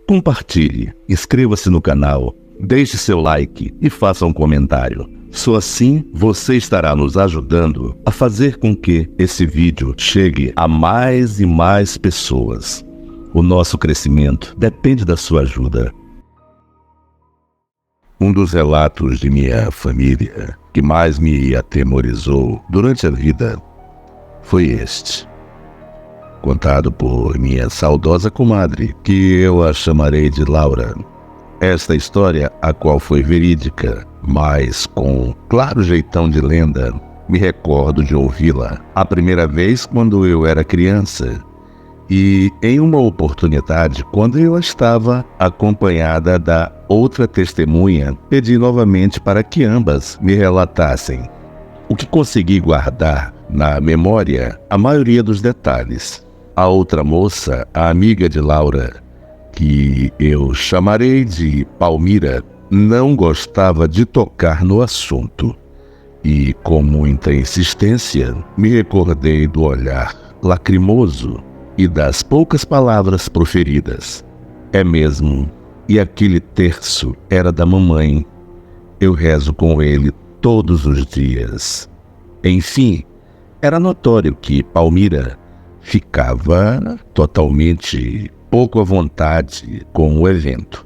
Compartilhe, inscreva-se no canal, deixe seu like e faça um comentário. Só assim você estará nos ajudando a fazer com que esse vídeo chegue a mais e mais pessoas. O nosso crescimento depende da sua ajuda. Um dos relatos de minha família que mais me atemorizou durante a vida foi este, contado por minha saudosa comadre, que eu a chamarei de Laura. Esta história, a qual foi verídica, mas com claro jeitão de lenda, me recordo de ouvi-la a primeira vez quando eu era criança e em uma oportunidade quando eu estava acompanhada da outra testemunha, pedi novamente para que ambas me relatassem. O que consegui guardar na memória a maioria dos detalhes. A outra moça, a amiga de Laura, que eu chamarei de Palmira, não gostava de tocar no assunto. E, com muita insistência, me recordei do olhar lacrimoso e das poucas palavras proferidas. É mesmo, e aquele terço era da mamãe. Eu rezo com ele todos os dias. Enfim, era notório que Palmira ficava totalmente pouco à vontade com o evento.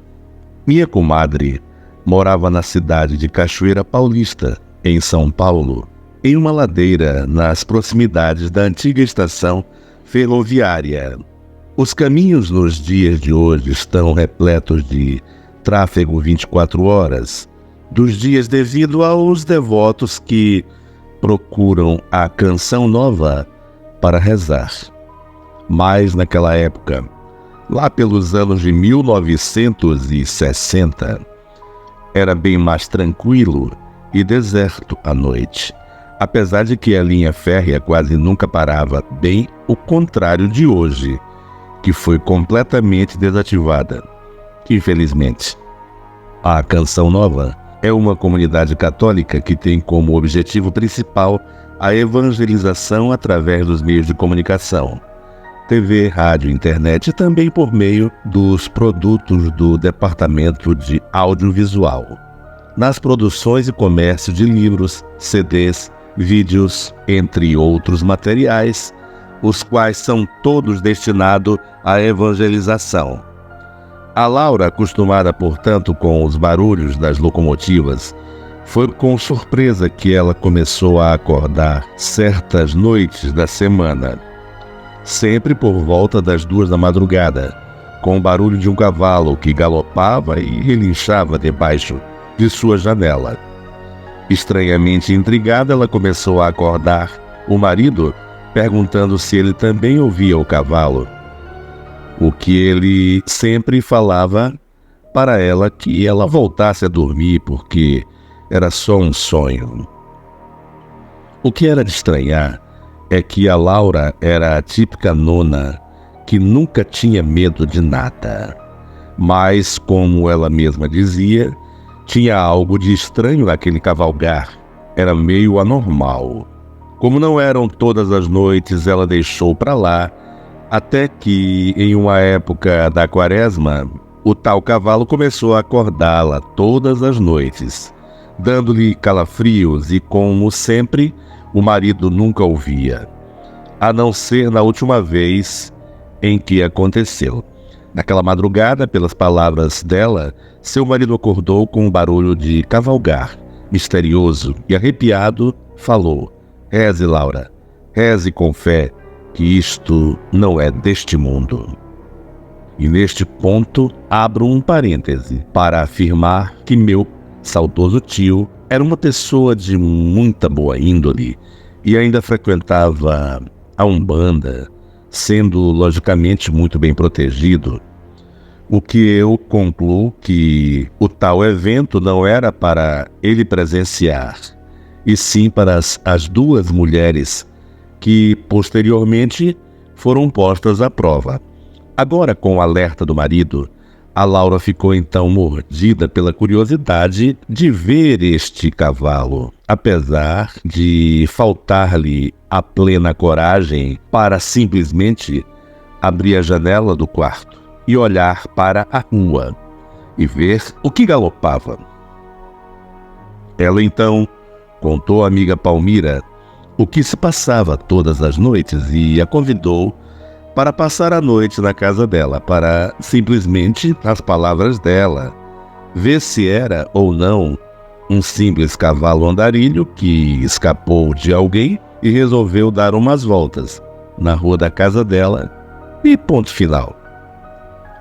Minha comadre morava na cidade de Cachoeira Paulista, em São Paulo, em uma ladeira nas proximidades da antiga estação ferroviária. Os caminhos nos dias de hoje estão repletos de tráfego 24 horas, dos dias devido aos devotos que procuram a canção nova para rezar. Mas naquela época, lá pelos anos de 1960, era bem mais tranquilo e deserto à noite, apesar de que a linha férrea quase nunca parava, bem o contrário de hoje, que foi completamente desativada. Infelizmente, a Canção Nova é uma comunidade católica que tem como objetivo principal a evangelização através dos meios de comunicação, TV, rádio, internet e também por meio dos produtos do Departamento de Audiovisual, nas produções e comércio de livros, CDs, vídeos, entre outros materiais, os quais são todos destinados à evangelização. A Laura, acostumada, portanto, com os barulhos das locomotivas, foi com surpresa que ela começou a acordar certas noites da semana, sempre por volta das 2 da madrugada, com o barulho de um cavalo que galopava e relinchava debaixo de sua janela. Estranhamente intrigada, ela começou a acordar o marido, perguntando se ele também ouvia o cavalo, o que ele sempre falava para ela que ela voltasse a dormir porque era só um sonho. O que era de estranhar é que a Laura era a típica nona que nunca tinha medo de nada, mas, como ela mesma dizia, tinha algo de estranho naquele cavalgar, era meio anormal. Como não eram todas as noites, ela deixou para lá, até que, em uma época da quaresma, o tal cavalo começou a acordá-la todas as noites, dando-lhe calafrios e, como sempre, o marido nunca ouvia, a não ser na última vez em que aconteceu. Naquela madrugada, pelas palavras dela, seu marido acordou com um barulho de cavalgar, misterioso e arrepiado, falou: "Reze, Laura, reze com fé, que isto não é deste mundo." E neste ponto, abro um parêntese para afirmar que meu saudoso tio era uma pessoa de muita boa índole e ainda frequentava a Umbanda, sendo logicamente muito bem protegido, o que eu concluo que o tal evento não era para ele presenciar, e sim para as 2 mulheres que posteriormente foram postas à prova. Agora, com o alerta do marido, a Laura ficou então mordida pela curiosidade de ver este cavalo, apesar de faltar-lhe a plena coragem para simplesmente abrir a janela do quarto. e olhar para a rua e ver o que galopava. Ela então contou à amiga Palmira o que se passava todas as noites e a convidou para passar a noite na casa dela, para simplesmente, nas palavras dela, ver se era ou não um simples cavalo andarilho que escapou de alguém e resolveu dar umas voltas na rua da casa dela e ponto final.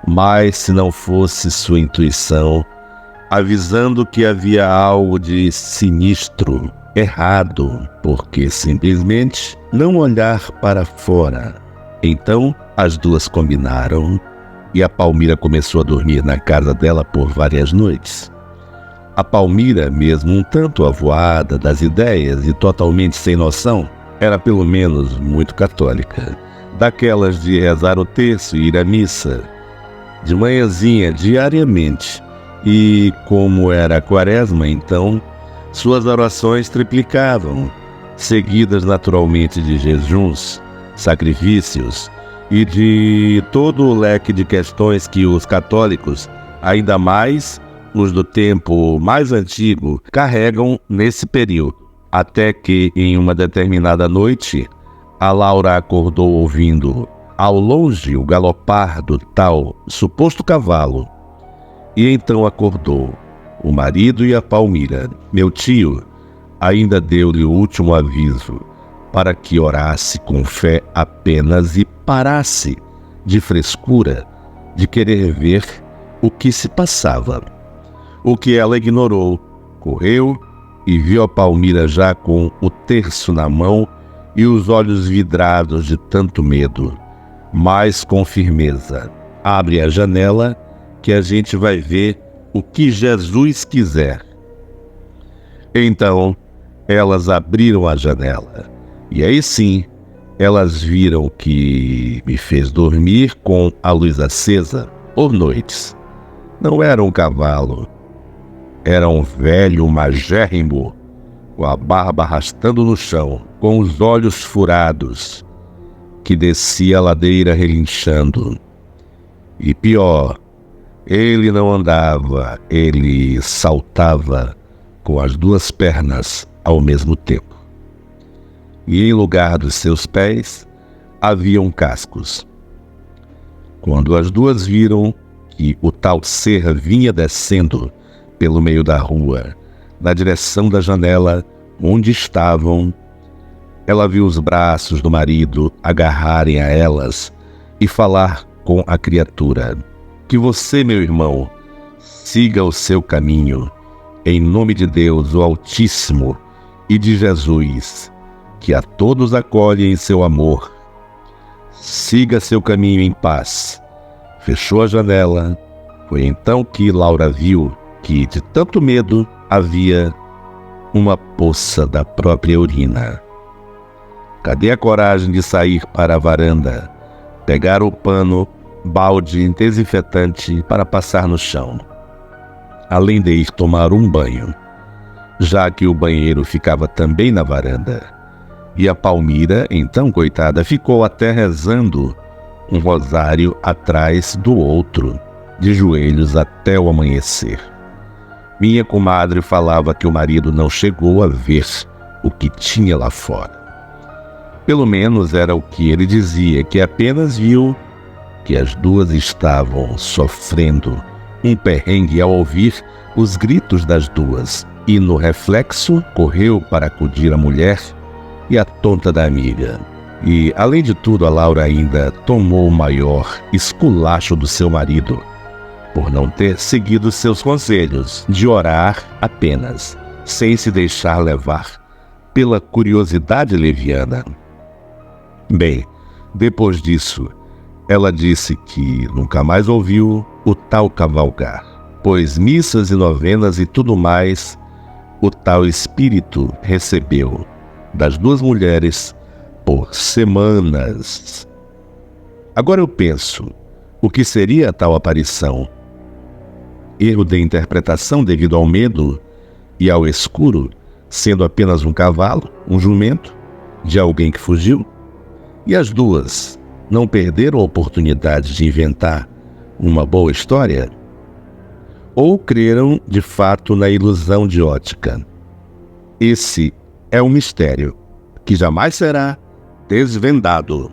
Mas se não fosse sua intuição avisando que havia algo de sinistro, errado, porque simplesmente não olhar para fora. Então as duas combinaram e a Palmira começou a dormir na casa dela por várias noites. A Palmira, mesmo um tanto avoada das ideias e totalmente sem noção, era pelo menos muito católica, daquelas de rezar o terço e ir à missa de manhãzinha diariamente. E como era a quaresma, então, suas orações triplicavam, seguidas naturalmente de jejuns, sacrifícios e de todo o leque de questões que os católicos, ainda mais os do tempo mais antigo, carregam nesse período. Até que, em uma determinada noite, a Laura acordou ouvindo ao longe o galopar do tal suposto cavalo. E então acordou o marido e a Palmira. Meu tio ainda deu-lhe o último aviso para que orasse com fé apenas e parasse de frescura de querer ver o que se passava. O que ela ignorou. Correu e viu a Palmira já com o terço na mão e os olhos vidrados de tanto medo, mas com firmeza. Abre a janela que a gente vai ver o que Jesus quiser. Então, elas abriram a janela, e aí sim, elas viram que me fez dormir com a luz acesa por noites. Não era um cavalo, era um velho magérrimo, com a barba arrastando no chão, com os olhos furados, que descia a ladeira relinchando. E pior, ele não andava, ele saltava com as duas pernas ao mesmo tempo. E em lugar dos seus pés, haviam cascos. Quando as duas viram que o tal ser vinha descendo pelo meio da rua, na direção da janela onde estavam, ela viu os braços do marido agarrarem a elas e falar com a criatura: que você, meu irmão, siga o seu caminho, em nome de Deus, o Altíssimo, e de Jesus, que a todos acolhe em seu amor. Siga seu caminho em paz. Fechou a janela. Foi então que Laura viu que, de tanto medo, havia uma poça da própria urina. Cadê a coragem de sair para a varanda, pegar o pano, balde desinfetante para passar no chão, além de ir tomar um banho, já que o banheiro ficava também na varanda. E a Palmira, então, coitada, ficou até rezando um rosário atrás do outro, de joelhos até o amanhecer. Minha comadre falava que o marido não chegou a ver o que tinha lá fora. Pelo menos era o que ele dizia, que apenas viu que as duas estavam sofrendo um perrengue ao ouvir os gritos das duas, e no reflexo correu para acudir a mulher e a tonta da amiga. E, além de tudo, a Laura ainda tomou o maior esculacho do seu marido, por não ter seguido seus conselhos de orar apenas, sem se deixar levar pela curiosidade leviana. Bem, depois disso, ela disse que nunca mais ouviu o tal cavalgar, pois missas e novenas e tudo mais o tal espírito recebeu das duas mulheres por semanas. Agora eu penso, o que seria a tal aparição? Erro de interpretação devido ao medo e ao escuro, sendo apenas um cavalo, um jumento, de alguém que fugiu? E as duas não perderam a oportunidade de inventar uma boa história? Ou creram de fato na ilusão de ótica? Esse é um mistério que jamais será desvendado.